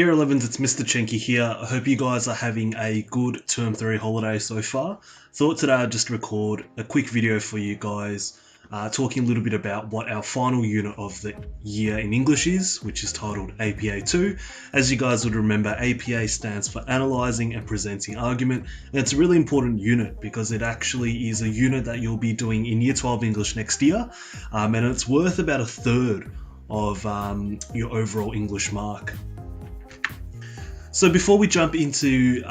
Year 11s, it's Mr. CHEN-KE here. I hope you guys are having a good Term 3 holiday so far. Thought today I'd just record a quick video for you guys talking a little bit about what our final unit of the year in English is, which is titled APA 2. As you guys would remember, APA stands for Analysing and Presenting Argument, and it's a really important unit because it actually is a unit that you'll be doing in Year 12 English next year, and it's worth about a third of your overall English mark. So before we jump into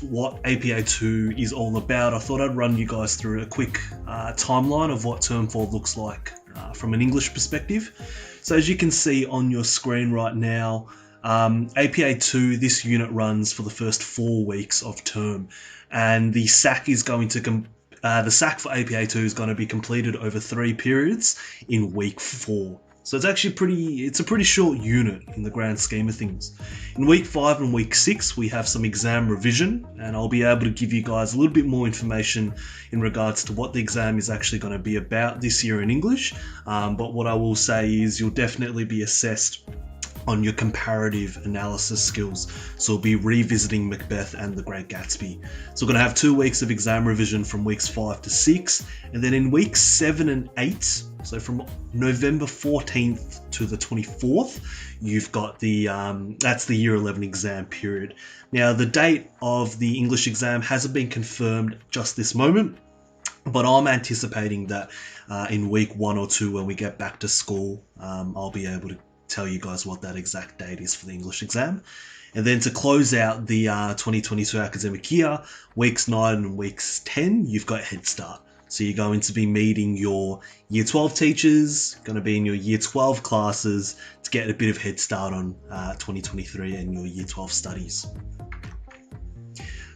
what APA 2 is all about, I thought I'd run you guys through a quick timeline of what Term 4 looks like from an English perspective. So as you can see on your screen right now, APA 2, this unit runs for the first 4 weeks of term, and the SAC is going to the SAC for APA 2 is going to be completed over 3 periods in week 4. So it's actually a pretty short unit in the grand scheme of things. In week 5 and week 6, we have some exam revision, and I'll be able to give you guys a little bit more information in regards to what the exam is actually going to be about this year in English. But what I will say is you'll definitely be assessed on your comparative analysis skills. So we'll be revisiting Macbeth and The Great Gatsby. So we're going to have 2 weeks of exam revision from weeks 5 to 6, and then in weeks 7 and 8, so from November 14th to the 24th, you've got the that's the Year 11 exam period. Now the date of the English exam hasn't been confirmed just this moment, but I'm anticipating that in week 1 or 2 when we get back to school, I'll be able to tell you guys what that exact date is for the English exam. And then to close out the 2022 academic year, weeks 9 and weeks 10, you've got Head Start. So you're going to be meeting your Year 12 teachers, going to be in your Year 12 classes to get a bit of head start on 2023 and your Year 12 studies.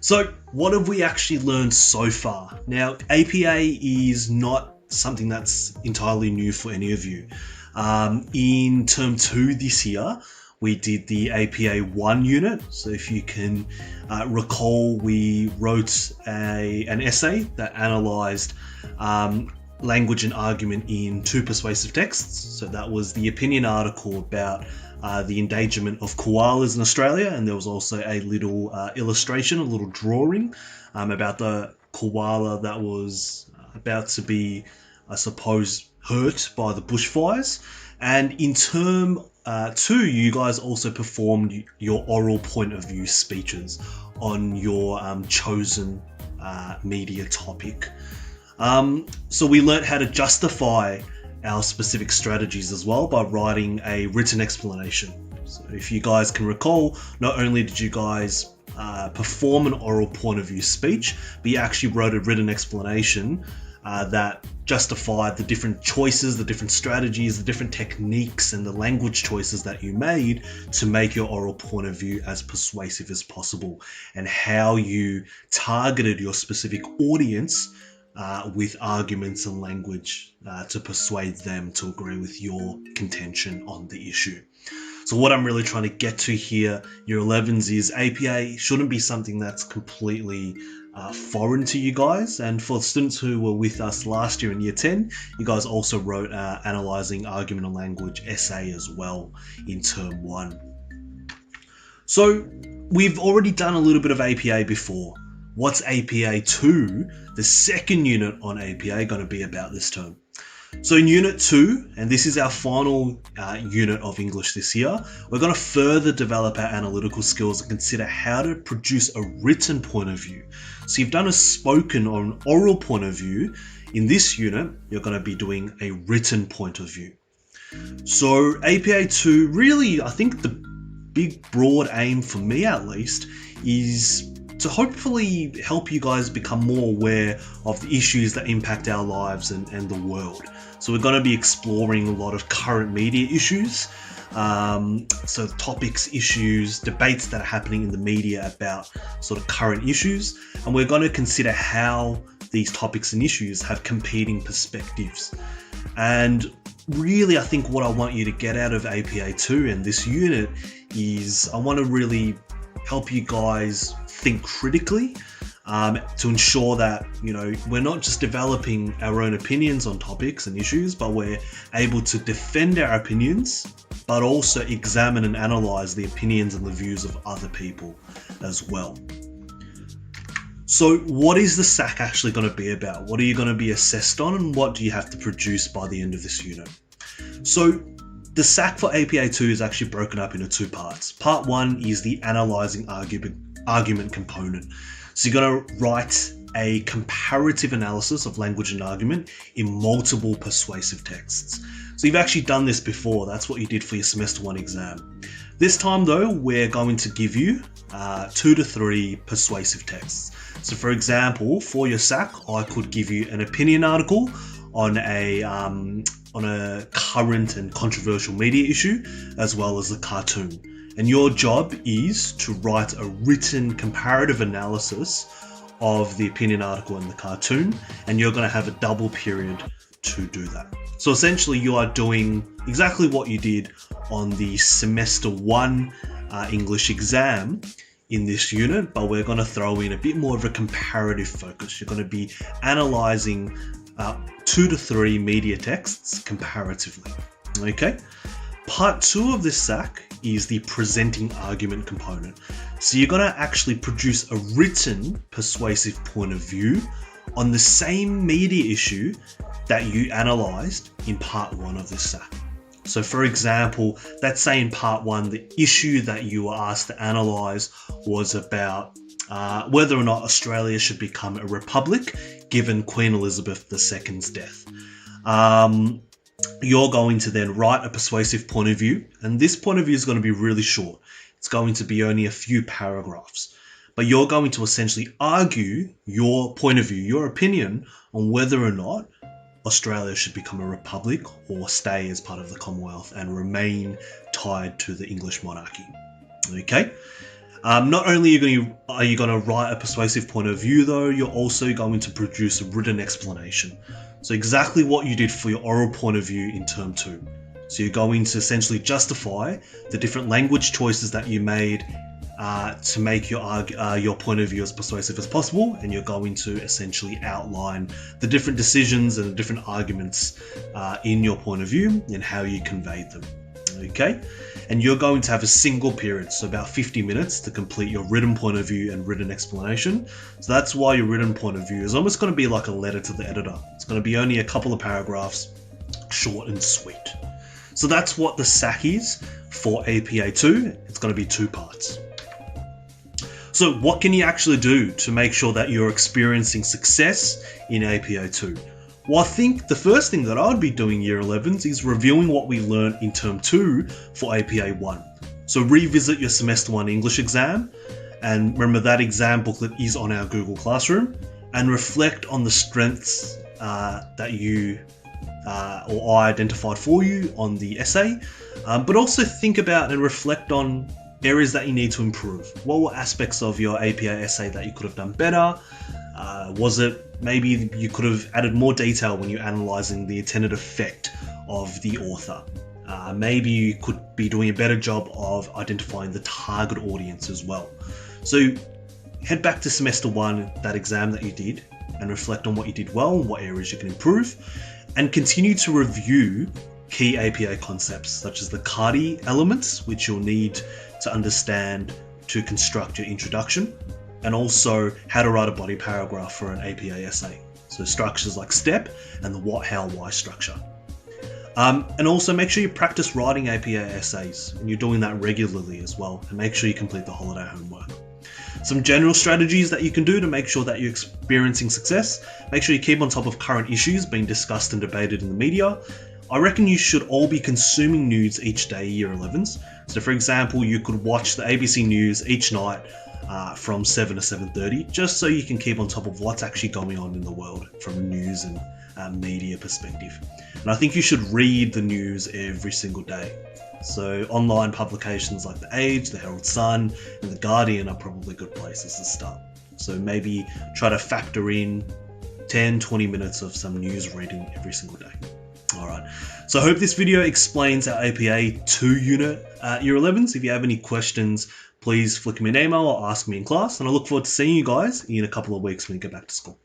So what have we actually learned so far? Now, APA is not something that's entirely new for any of you. In Term 2 this year, we did the APA 1 unit. So if you can recall, we wrote an essay that analysed language and argument in 2 persuasive texts. So that was the opinion article about the endangerment of koalas in Australia, and there was also a little illustration, a little drawing about the koala that was about to be, I suppose, hurt by the bushfires. And in Term 2, you guys also performed your oral point of view speeches on your chosen media topic. So we learnt how to justify our specific strategies as well by writing a written explanation. So if you guys can recall, not only did you guys perform an oral point of view speech, but you actually wrote a written explanation that justified the different choices, the different strategies, the different techniques, and the language choices that you made to make your oral point of view as persuasive as possible, and how you targeted your specific audience with arguments and language to persuade them to agree with your contention on the issue. So what I'm really trying to get to here, Year 11s, is APA shouldn't be something that's completely foreign to you guys. And for students who were with us last year in Year 10, you guys also wrote Analysing Argument and Language essay as well in Term 1. So we've already done a little bit of APA before. What's APA 2, the second unit on APA, going to be about this term? So in Unit 2, and this is our final unit of English this year, we're going to further develop our analytical skills and consider how to produce a written point of view. So you've done a spoken or an oral point of view. In this unit, you're going to be doing a written point of view. So APA 2, really, I think the big broad aim for me at least is to hopefully help you guys become more aware of the issues that impact our lives and the world. So we're going to be exploring a lot of current media issues, so topics, issues, debates that are happening in the media about sort of current issues, and we're going to consider how these topics and issues have competing perspectives. And really, I think what I want you to get out of APA 2 and this unit is I want to really help you guys think critically to ensure that, you know, we're not just developing our own opinions on topics and issues, but we're able to defend our opinions, but also examine and analyze the opinions and the views of other people as well. So what is the SAC actually going to be about? What are you going to be assessed on, and what do you have to produce by the end of this unit? So the SAC for APA 2 is actually broken up into two parts. Part 1 is the analysing argument component. So you're going to write a comparative analysis of language and argument in multiple persuasive texts. So you've actually done this before. That's what you did for your semester 1 exam. This time though, we're going to give you 2 to 3 persuasive texts. So for example, for your SAC, I could give you an opinion article on a current and controversial media issue, as well as a cartoon. And your job is to write a written comparative analysis of the opinion article and the cartoon, and you're going to have a double period to do that. So essentially you are doing exactly what you did on the semester 1 English exam in this unit, but we're going to throw in a bit more of a comparative focus. You're going to be analysing 2 to 3 media texts comparatively. Okay. Part 2 of this SAC is the presenting argument component. So you're going to actually produce a written persuasive point of view on the same media issue that you analysed in part 1 of this SAC. So for example, let's say in part 1, the issue that you were asked to analyse was about whether or not Australia should become a republic given Queen Elizabeth II's death. You're going to then write a persuasive point of view, and this point of view is going to be really short. It's going to be only a few paragraphs, but you're going to essentially argue your point of view, your opinion on whether or not Australia should become a republic or stay as part of the Commonwealth and remain tied to the English monarchy. Okay. Not only are you going to write a persuasive point of view though, you're also going to produce a written explanation. So exactly what you did for your oral point of view in term 2. So you're going to essentially justify the different language choices that you made to make your point of view as persuasive as possible, and you're going to essentially outline the different decisions and the different arguments in your point of view and how you conveyed them. Okay, and you're going to have a single period, so about 50 minutes to complete your written point of view and written explanation. So that's why your written point of view is almost going to be like a letter to the editor. It's going to be only a couple of paragraphs, short and sweet. So that's what the SAC is for APA 2. It's going to be 2 parts. So what can you actually do to make sure that you're experiencing success in APA 2? Well, I think the first thing that I would be doing year 11s is reviewing what we learned in term 2 for APA 1. So revisit your semester 1 English exam, and remember that exam booklet is on our Google Classroom, and reflect on the strengths that you or I identified for you on the essay, but also think about and reflect on areas that you need to improve. What were aspects of your APA essay that you could have done better? Was it maybe you could have added more detail when you're analysing the intended effect of the author? Maybe you could be doing a better job of identifying the target audience as well. So head back to semester 1, that exam that you did, and reflect on what you did well and what areas you can improve, and continue to review key APA concepts such as the CHEN-KE elements, which you'll need to understand to construct your introduction, and also how to write a body paragraph for an APA essay. So structures like STEP and the what, how, why structure. And also make sure you practice writing APA essays, and you're doing that regularly as well, and make sure you complete the holiday homework. Some general strategies that you can do to make sure that you're experiencing success: make sure you keep on top of current issues being discussed and debated in the media. I reckon you should all be consuming news each day, year 11s. So for example, you could watch the ABC News each night from 7 to 7:30, just so you can keep on top of what's actually going on in the world from a news and media perspective. And I think you should read the news every single day. So online publications like The Age, The Herald Sun, and The Guardian are probably good places to start. So maybe try to factor in 10-20 minutes of some news reading every single day. Alright, so I hope this video explains our APA 2 unit at year 11s. If you have any questions, please flick me an email or ask me in class, and I look forward to seeing you guys in a couple of weeks when you go back to school.